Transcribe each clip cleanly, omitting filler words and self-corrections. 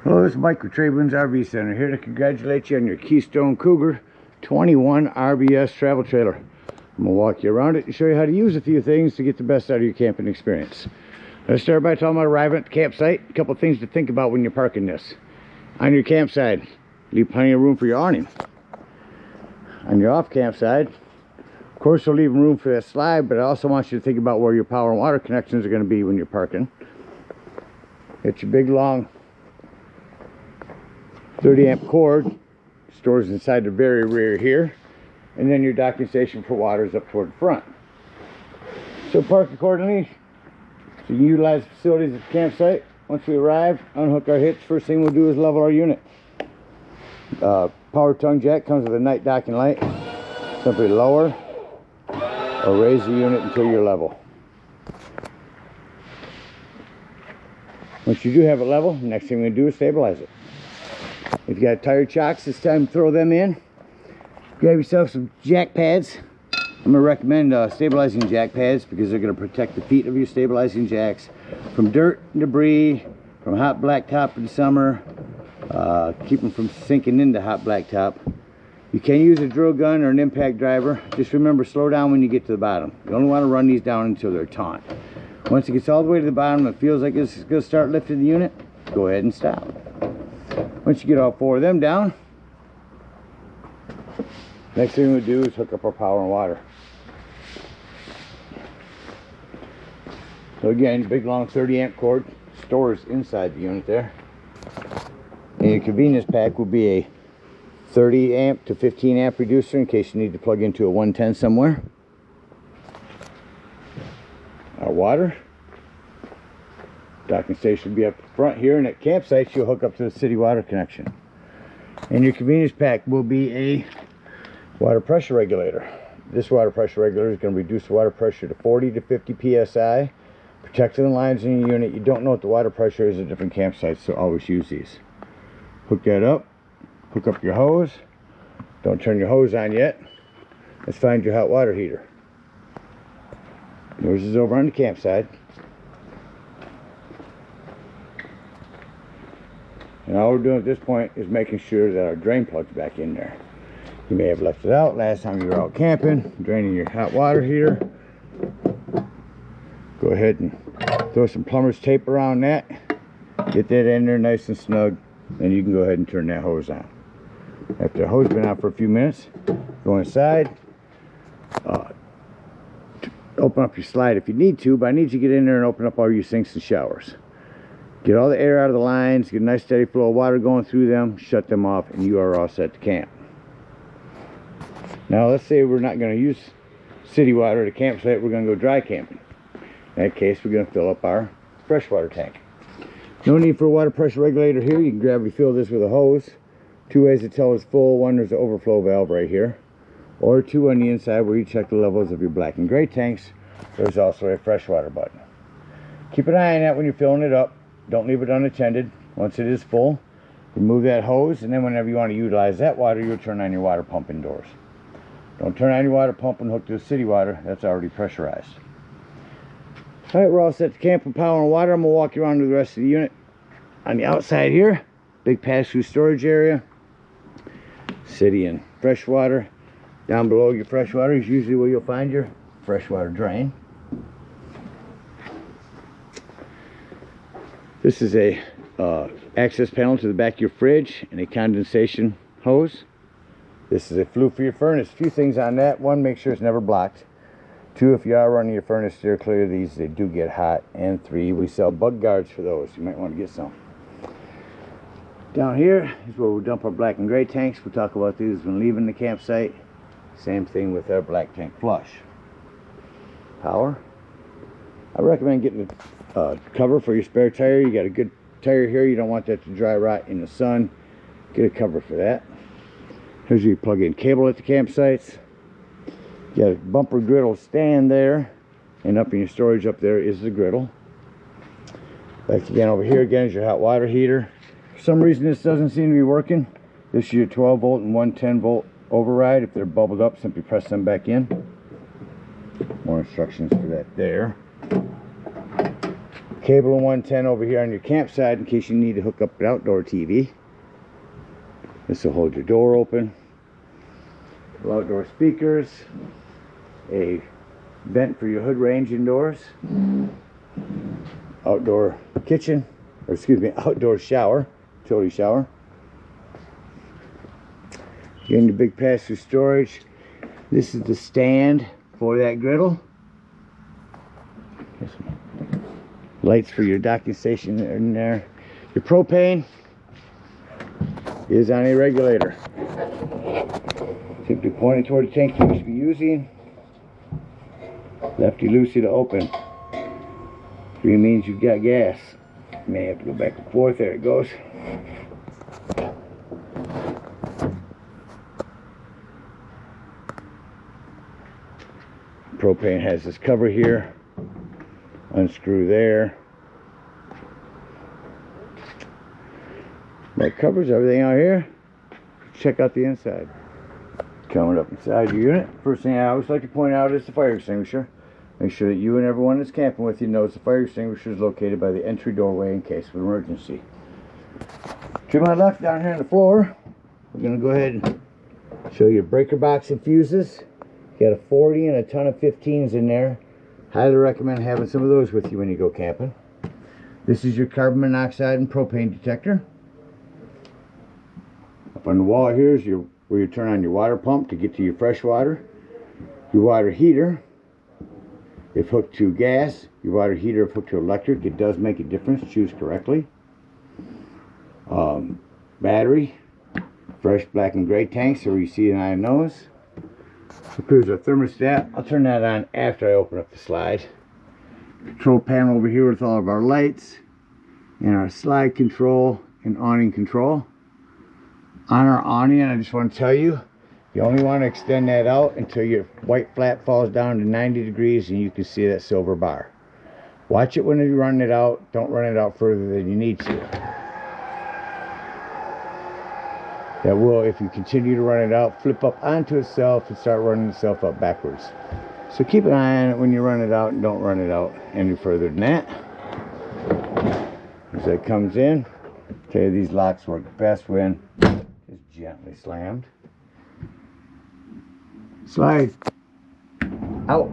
Hello, this is Mike with TradeWinds RV Center, here to congratulate you on your Keystone Cougar 21 RBS travel trailer. I'm going to walk you around it and show you how to use a few things to get the best out of your camping experience. Let's start by talking about arriving at the campsite. A couple things to think about when you're parking this. On your campsite, leave plenty of room for your awning. On your off campsite, of course you'll leave room for that slide, but I also want you to think about where your power and water connections are going to be when you're parking. Get your big long 30 amp cord, stores inside the very rear here, and then your docking station for water is up toward the front. So park accordingly so you can utilize the facilities at the campsite. Once we arrive, unhook our hitch. First thing we'll do is level our unit. Power tongue jack comes with a night docking light. Simply lower or raise the unit until you're level. Once you do have it level, the next thing we're going to do is stabilize it. If you got tire chocks, it's time to throw them in. Grab yourself some jack pads. I'm going to recommend stabilizing jack pads because they're going to protect the feet of your stabilizing jacks from dirt and debris, from hot blacktop in summer, keep them from sinking into hot blacktop. You can use a drill gun or an impact driver. Just remember, slow down when you get to the bottom. You only want to run these down until they're taut. Once it gets all the way to the bottom and it feels like it's going to start lifting the unit, go ahead and stop. Once you get all four of them down, next thing we do is hook up our power and water. So again, big long 30 amp cord stores inside the unit there. And your convenience pack will be a 30 amp to 15 amp reducer in case you need to plug into a 110 somewhere. Our water. Docking station will be up front here, and at campsites you'll hook up to the city water connection. And your convenience pack will be a water pressure regulator. This water pressure regulator is going to reduce the water pressure to 40 to 50 psi, protecting the lines in your unit. You don't know what the water pressure is at different campsites, so always use these. Hook that up, hook up your hose. Don't turn your hose on yet. Let's find your hot water heater. Yours is over on the campsite. And all we're doing at this point is making sure that our drain plug's back in there. You may have left it out last time you were out camping, draining your hot water heater. Go ahead and throw some plumber's tape around that. Get that in there nice and snug. Then you can go ahead and turn that hose on. After the hose has been out for a few minutes, go inside. Open up your slide if you need to, but I need you to get in there and open up all your sinks and showers. Get all the air out of the lines, get a nice steady flow of water going through them, shut them off, and you are all set to camp. Now let's say we're not going to use city water at a campsite, we're going to go dry camping. In that case, we're going to fill up our freshwater tank. No need for a water pressure regulator here. You can grab and refill this with a hose. Two ways to tell it's full. One, there's an overflow valve right here. Or two on the inside where you check the levels of your black and gray tanks. There's also a freshwater button. Keep an eye on that when you're filling it up. Don't leave it unattended. Once it is full, remove that hose, and then whenever you want to utilize that water, you'll turn on your water pump indoors. Don't turn on your water pump and hook to the city water. That's already pressurized. Alright, we're all set to camp with power and water. I'm going to walk you around to the rest of the unit. On the outside here, big pass-through storage area. City and freshwater. Down below your freshwater is usually where you'll find your freshwater drain. This is a access panel to the back of your fridge and a condensation hose. This is a flue for your furnace. A few things on that. One, make sure it's never blocked. Two, if you are running your furnace, steer clear of these. They do get hot. And three, we sell bug guards for those. You might want to get some. Down here is where we dump our black and gray tanks. We'll talk about these when leaving the campsite. Same thing with our black tank flush. Power. I recommend getting a cover for your spare tire. You got a good tire here. You don't want that to dry rot in the sun. Get a cover for that. Here's where you plug in cable at the campsites. You got a bumper griddle stand there. And up in your storage up there is the griddle. Back again over here again is your hot water heater. For some reason this doesn't seem to be working. This is your 12 volt and 110 volt override. If they're bubbled up, simply press them back in. More instructions for that there. Cable of 110 over here on your campsite in case you need to hook up an outdoor TV. This will hold your door open. Outdoor speakers. A vent for your hood range indoors. Outdoor kitchen, or excuse me, outdoor shower, utility shower. Getting your big pass-through storage. This is the stand for that griddle. Lights for your docking station in there. Your propane is on a regulator. Simply point it toward the tank you should be using. Lefty-loosey to open. Green means you've got gas. You may have to go back and forth. There it goes. Propane has this cover here. Unscrew there. That covers everything out here. Check out the inside. Coming up inside your unit, first thing I always like to point out is the fire extinguisher. Make sure that you and everyone that's camping with you knows the fire extinguisher is located by the entry doorway in case of emergency. To my left down here on the floor, we're going to go ahead and show you breaker box and fuses. You got a 40 and a ton of 15s in there. Highly recommend having some of those with you when you go camping. This is your carbon monoxide and propane detector. Up on the wall here is where you turn on your water pump to get to your fresh water. Your water heater, if hooked to gas, your water heater if hooked to electric, it does make a difference. Choose correctly. Battery, fresh black and gray tanks, so where you see an eye and nose. Here's our thermostat. I'll turn that on after I open up the slide. Control panel over here with all of our lights and our slide control and awning control. On our awning, I just want to tell you, you only want to extend that out until your white flat falls down to 90 degrees and you can see that silver bar. Watch it when you're running it out. Don't run it out further than you need to. That will, if you continue to run it out, flip up onto itself and start running itself up backwards. So keep an eye on it when you run it out and don't run it out any further than that. As that comes in, I'll tell you these locks work best when just gently slammed. Slide out.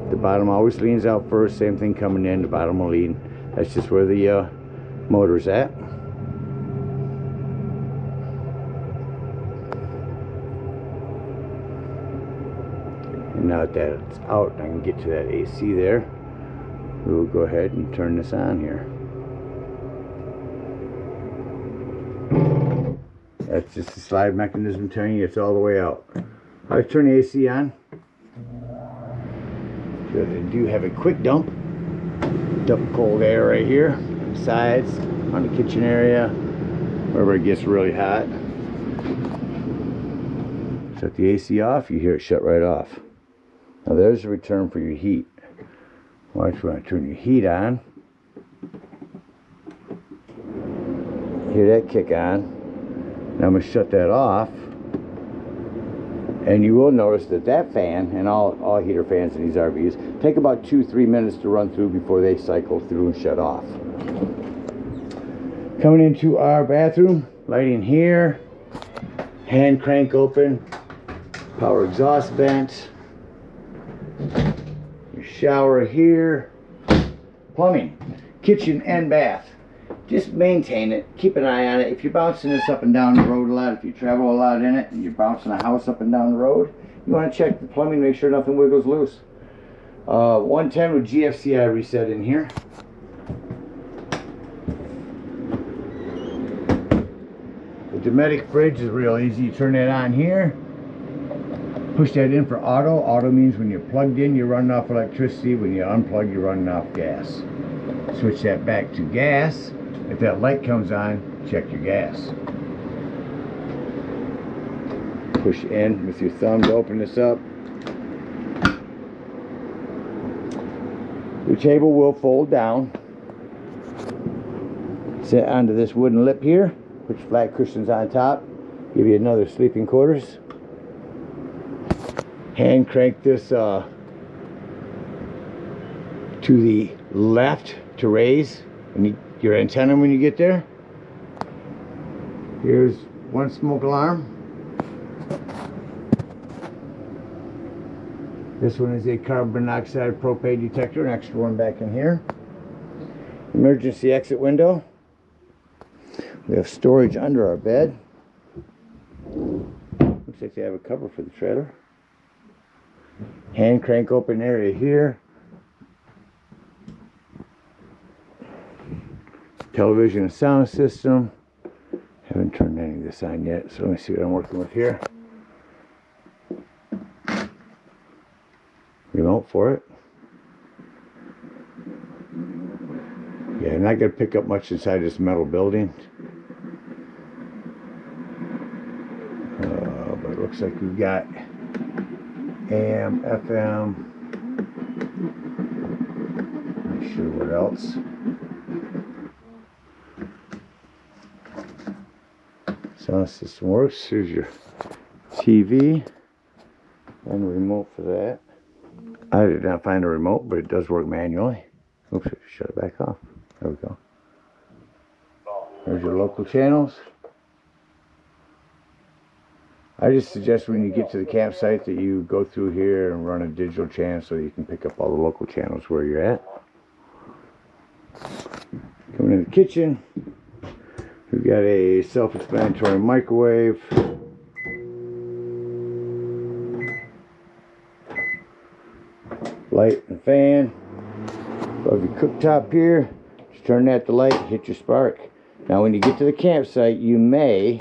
The bottom always leans out first. Same thing coming in, the bottom will lean. That's just where the motor's at. And now that it's out, I can get to that AC there. We'll go ahead and turn this on here. That's just the slide mechanism telling you it's all the way out. I turn the AC on. So they do have a quick dump. Dump cold air right here, on the sides, on the kitchen area, wherever it gets really hot. Shut the AC off, you hear it shut right off. Now there's the return for your heat. Watch when I turn your heat on. Hear that kick on. Now I'm going to shut that off. And you will notice that that fan, and all heater fans in these RVs, take about 2-3 minutes to run through before they cycle through and shut off. Coming into our bathroom, lighting here, hand crank open, power exhaust vent, your shower here, plumbing, kitchen and bath. Just maintain it, keep an eye on it. If you're bouncing this up and down the road a lot, if you travel a lot in it and you're bouncing a house up and down the road, you want to check the plumbing, make sure nothing wiggles loose. 110 with GFCI reset in here. The Dometic fridge is real easy. You turn that on here, push that in for auto. Auto means when you're plugged in, you're running off electricity. When you unplug, you're running off gas. Switch that back to gas. If that light comes on, check your gas. Push in with your thumb to open this up. Your table will fold down. Sit onto this wooden lip here. Put your flat cushions on top. Give you another sleeping quarters. Hand crank this 2 to the left to raise your antenna when you get there. Here's one smoke alarm. This one is a carbon monoxide propane detector, an extra one back in here. Emergency exit window. We have storage under our bed. Looks like they have a cover for the trailer. Hand crank open area here. Television and sound system. Haven't turned any of this on yet, so let me see what I'm working with here. Remote for it. Yeah, I'm not going to pick up much inside this metal building. But it looks like we've got AM, FM. Not sure what else. Sound system works. Here's your TV and the remote for that. I did not find a remote, but it does work manually. Oops, I shut it back off. There we go. There's your local channels. I just suggest when you get to the campsite that you go through here and run a digital channel so you can pick up all the local channels where you're at. Coming in the kitchen, we've got a self-explanatory microwave. Light and fan. Above your cooktop here, just turn that to light, hit your spark. Now when you get to the campsite, you may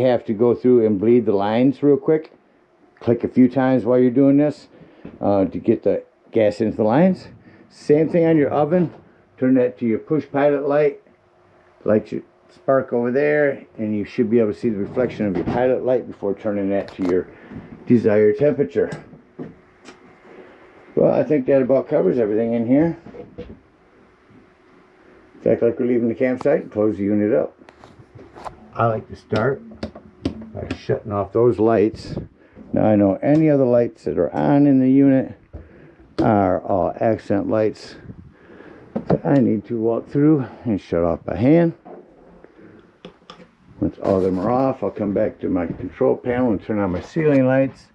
have to go through and bleed the lines real quick. Click a few times while you're doing this to get the gas into the lines. Same thing on your oven. Turn that to your push pilot light. Light your spark over there, and you should be able to see the reflection of your pilot light before turning that to your desired temperature. Well, I think that about covers everything in here. It's like we're leaving the campsite and close the unit up. I like to start by shutting off those lights. Now I know any other lights that are on in the unit are all accent lights that I need to walk through and shut off by hand. Once all of them are off, I'll come back to my control panel and turn on my ceiling lights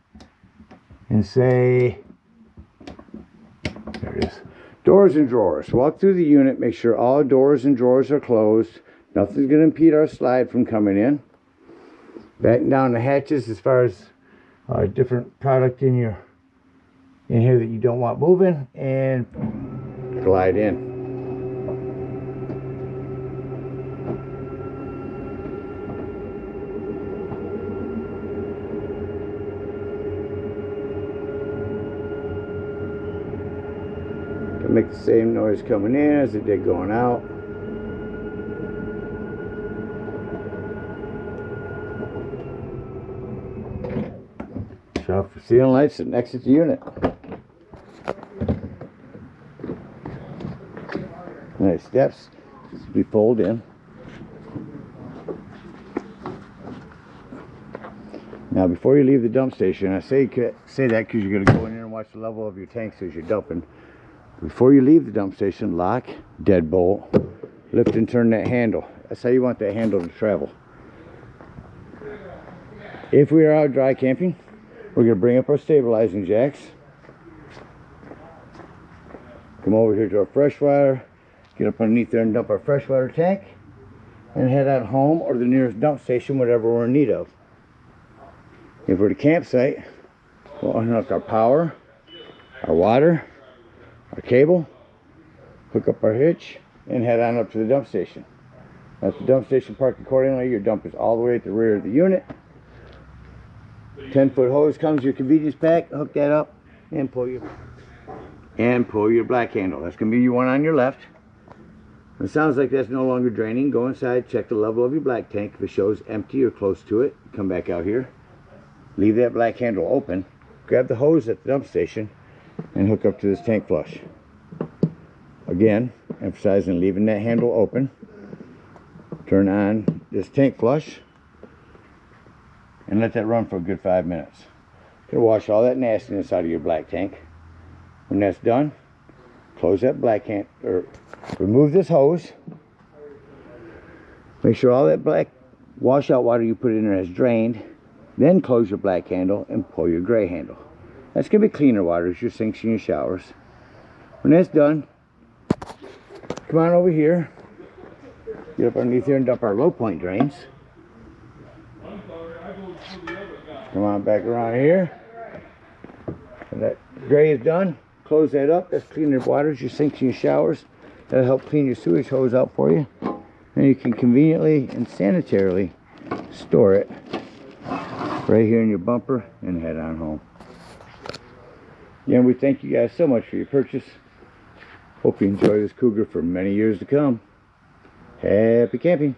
and say, there it is, doors and drawers. Walk through the unit, make sure all doors and drawers are closed. Nothing's going to impede our slide from coming in. Batten down the hatches as far as different product in here that you don't want moving, and glide in. Make the same noise coming in as it did going out. Shut off the ceiling lights and exit the unit. Nice steps. We fold in. Now, before you leave the dump station, I say that because you're going to go in there and watch the level of your tanks as you're dumping. Before you leave the dump station, lock, deadbolt, lift and turn that handle. That's how you want that handle to travel. If we are out dry camping, we're going to bring up our stabilizing jacks. Come over here to our freshwater, get up underneath there and dump our freshwater tank, and head out home or the nearest dump station, whatever we're in need of. If we're at a campsite, we'll unhook our power, our water, our cable, hook up our hitch, and head on up to the dump station. At the dump station parked accordingly, your dump is all the way at the rear of the unit. 10-foot hose comes with your convenience pack. Hook that up and pull your black handle. That's going to be your one on your left. When it sounds like that's no longer draining, go inside, check the level of your black tank. If it shows empty or close to it, come back out here. Leave that black handle open. Grab the hose at the dump station and hook up to this tank flush. Again, emphasizing leaving that handle open. Turn on this tank flush and let that run for a good 5 minutes. Gonna wash all that nastiness out of your black tank. When that's done, close that black hand, or remove this hose. Make sure all that black washout water you put in there has drained. Then close your black handle and pull your gray handle. That's gonna be cleaner water as your sinks and your showers. When that's done, come on over here. Get up underneath here and dump our low point drains. Come on back around here. When that gray is done, close that up. That's cleaner water as your sinks and your showers. That'll help clean your sewage hose out for you. And you can conveniently and sanitarily store it right here in your bumper and head on home. Again, we thank you guys so much for your purchase. Hope you enjoy this Cougar for many years to come. Happy camping.